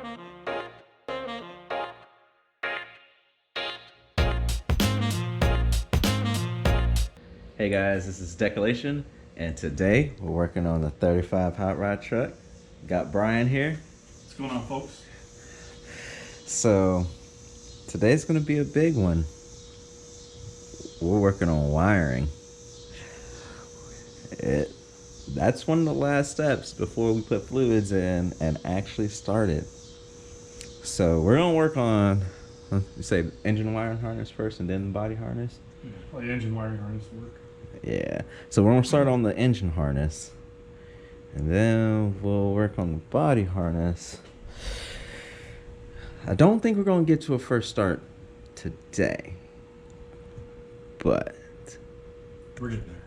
Hey guys, this is Decolation, and today we're working on the 35 hot rod truck. Got Brian here. What's going on, folks? So today's gonna be a big one. We're working on wiring. That's one of the last steps before we put fluids in and actually start it. So we're gonna work on, you say engine wiring harness first and then the body harness? Well, the engine wiring harness work. Yeah, so we're gonna start on the engine harness, and then we'll work on the body harness. I don't think we're gonna get to a first start today, but We're getting there.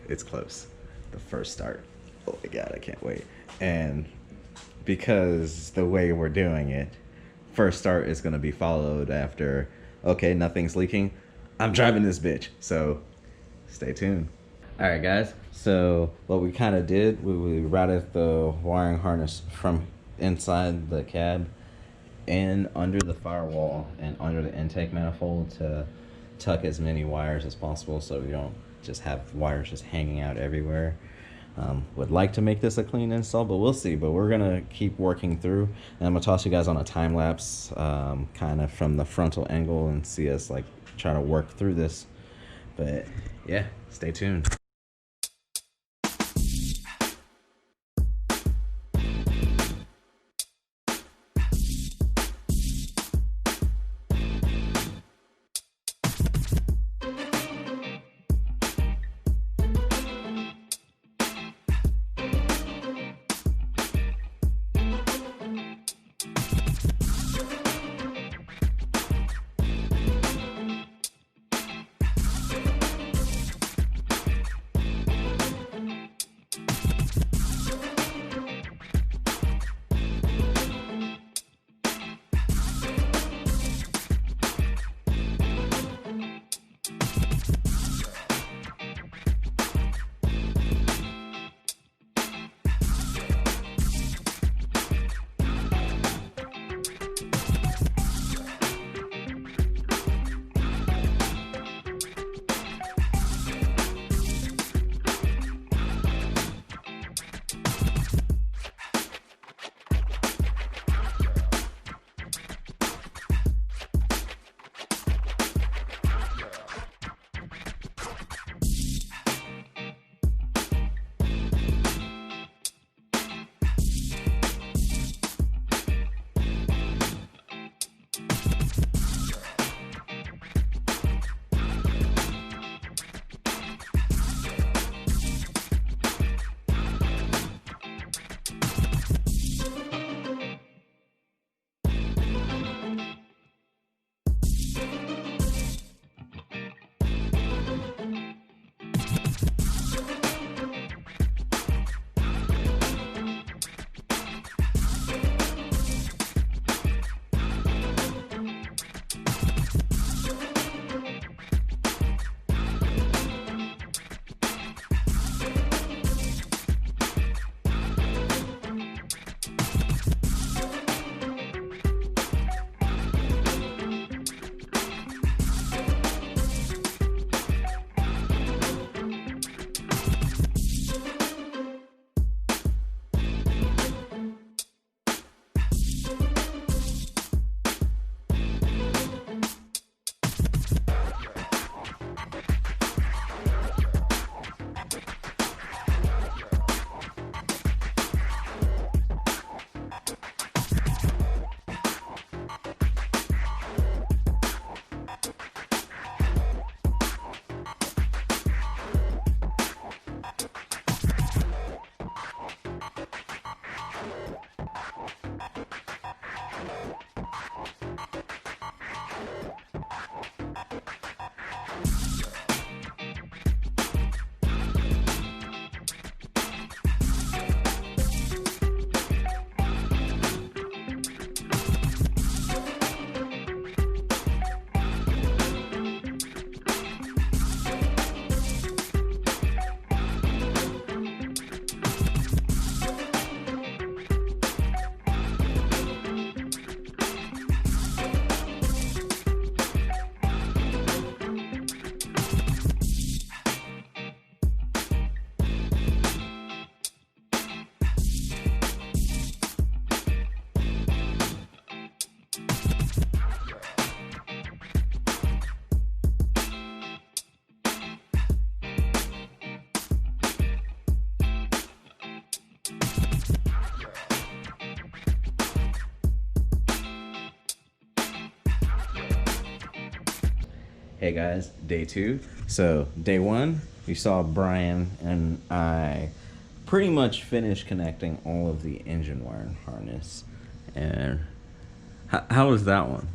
it's close. The first start. Oh my god, I can't wait. And because the way we're doing it, first start is gonna be followed after, okay, nothing's leaking, I'm driving this bitch. So stay tuned. All right, guys. So what we kind of did, we routed the wiring harness from inside the cab and under the firewall and under the intake manifold to tuck as many wires as possible so we don't just have wires just hanging out everywhere. Would like to make this a clean install, but we'll see. But we're gonna keep working through, and I'm gonna toss you guys on a time lapse, kind of from the frontal angle, and see us like try to work through this. But yeah, stay tuned. Hey guys, day 2. So day 1, you saw Brian and I pretty much finished connecting all of the engine wire and harness. And how was that one?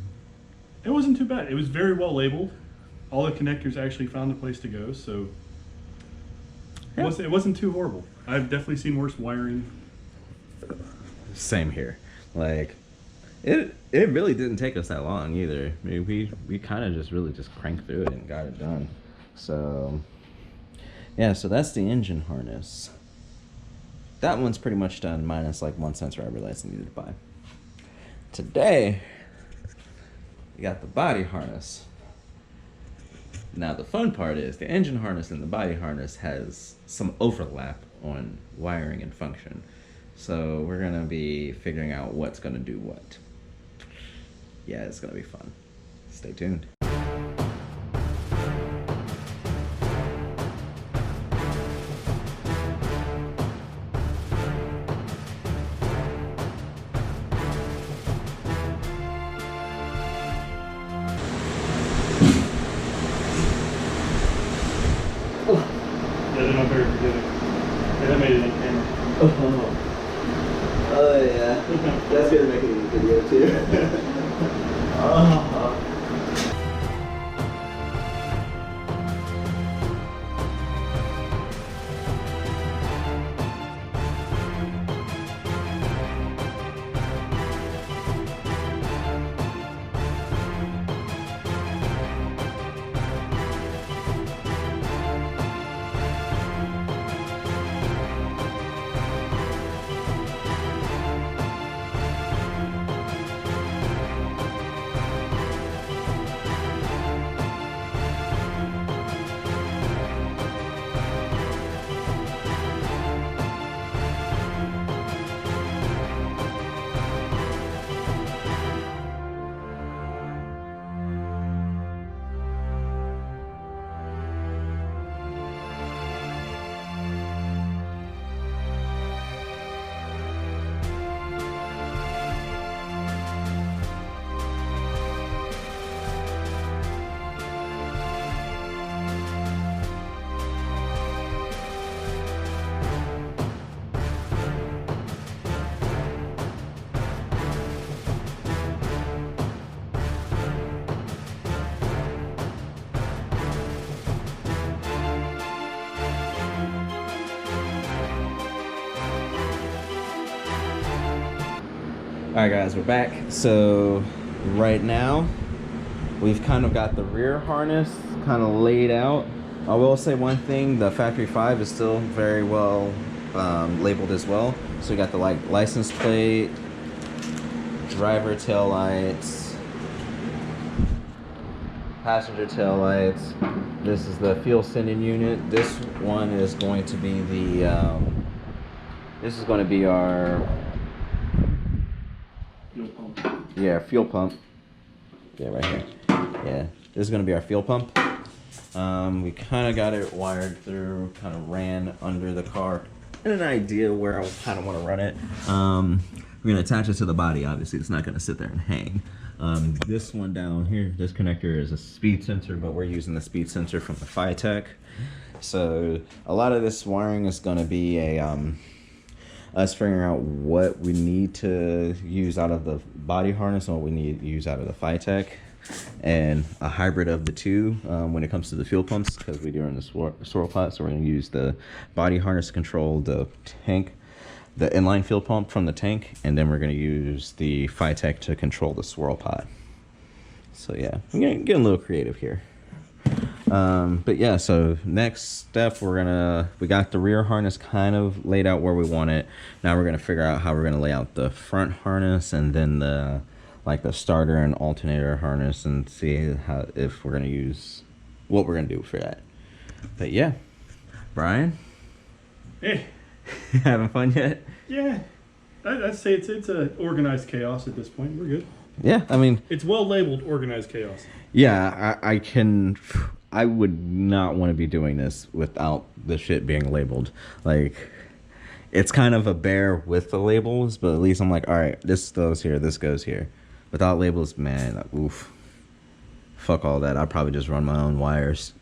It wasn't too bad. It was very well labeled. All the connectors actually found a place to go, so it wasn't too horrible. I've definitely seen worse wiring. Same here. Like, it really didn't take us that long either. I mean, we kind of just cranked through it and got it done. So yeah, so that's the engine harness. That one's pretty much done, minus like one sensor I realized I needed to buy. Today we got the body harness. Now the fun part is the engine harness and the body harness has some overlap on wiring and function. So we're gonna be figuring out what's gonna do what. Yeah, it's gonna be fun. Stay tuned. Yeah, they're not very forgiving. Yeah, that made it on camera. Oh yeah, that's gonna make it in the video too. Alright guys, we're back. So right now we've kind of got the rear harness kind of laid out. I will say one thing, the factory 5 is still very well labeled as well. So we got the license plate, driver tail lights, passenger tail lights. This is the fuel sending unit. This one is going to be the this is going to be our Fuel pump. yeah, fuel pump. Yeah, right here. Yeah, this is gonna be our fuel pump. We kind of got it wired through, kind of ran under the car, and an idea where I kind of want to run it. We're gonna attach it to the body. Obviously, it's not gonna sit there and hang. This one down here, this connector is a speed sensor, but we're using the speed sensor from the Phytech. So a lot of this wiring is gonna be us figuring out what we need to use out of the body harness and what we need to use out of the Phytech, and a hybrid of the two when it comes to the fuel pumps, because we're doing the swirl pot. So we're going to use the body harness to control the tank, the inline fuel pump from the tank, and then we're going to use the Phytech to control the swirl pot. So yeah, I'm getting a little creative here. But yeah, so next step, we got the rear harness kind of laid out where we want it. Now we're gonna figure out how we're gonna lay out the front harness, and then the starter and alternator harness, and see if we're gonna use what we're gonna do for that. But yeah, Brian, Hey, having fun yet? yeah. I'd say it's a organized chaos at this point. We're good. Yeah, I mean, It's well labeled organized chaos. yeah, I would not want to be doing this without the shit being labeled. Like, it's kind of a bear with the labels, but at least I'm like, all right, this goes here, this goes here. Without labels, man, oof. fuck all that. I'll probably just run my own wires.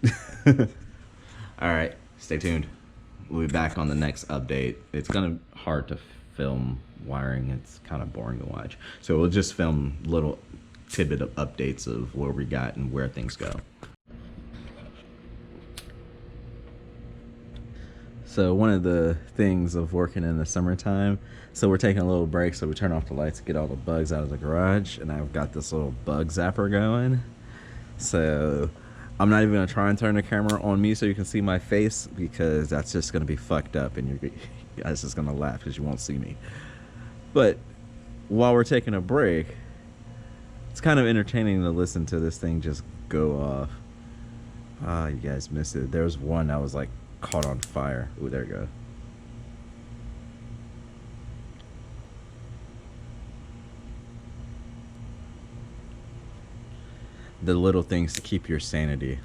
All right, stay tuned. We'll be back on the next update. It's gonna hard to film wiring. It's kind of boring to watch. So we'll just film little tidbit of updates of where we got and where things go. So one of the things of working in the summertime, so we're taking a little break, so we turn off the lights to get all the bugs out of the garage, and I've got this little bug zapper going. So I'm not even gonna try and turn the camera on me so you can see my face, because that's just gonna be fucked up and you guys just gonna laugh because you won't see me. But while we're taking a break, it's kind of entertaining to listen to this thing just go off. Ah, you guys missed it. There was one that was like caught on fire. Ooh, there you go. The little things to keep your sanity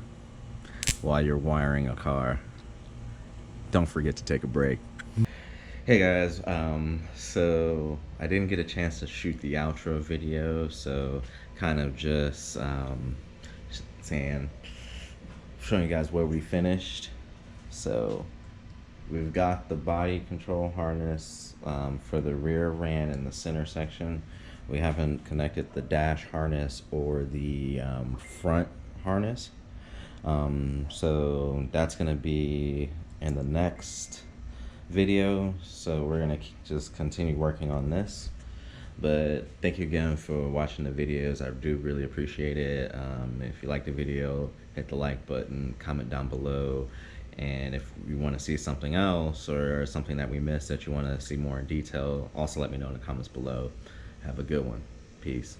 while you're wiring a car. Don't forget to take a break. Hey guys, so I didn't get a chance to shoot the outro video, so kind of just showing you guys where we finished. So we've got the body control harness for the rear RAN in the center section. We haven't connected the dash harness or the front harness. So that's gonna be in the next video. So we're gonna just continue working on this. But thank you again for watching the videos. I do really appreciate it. If you like the video, hit the like button, comment down below. And if you want to see something else or something that we missed that you want to see more in detail, also let me know in the comments below. Have a good one. Peace.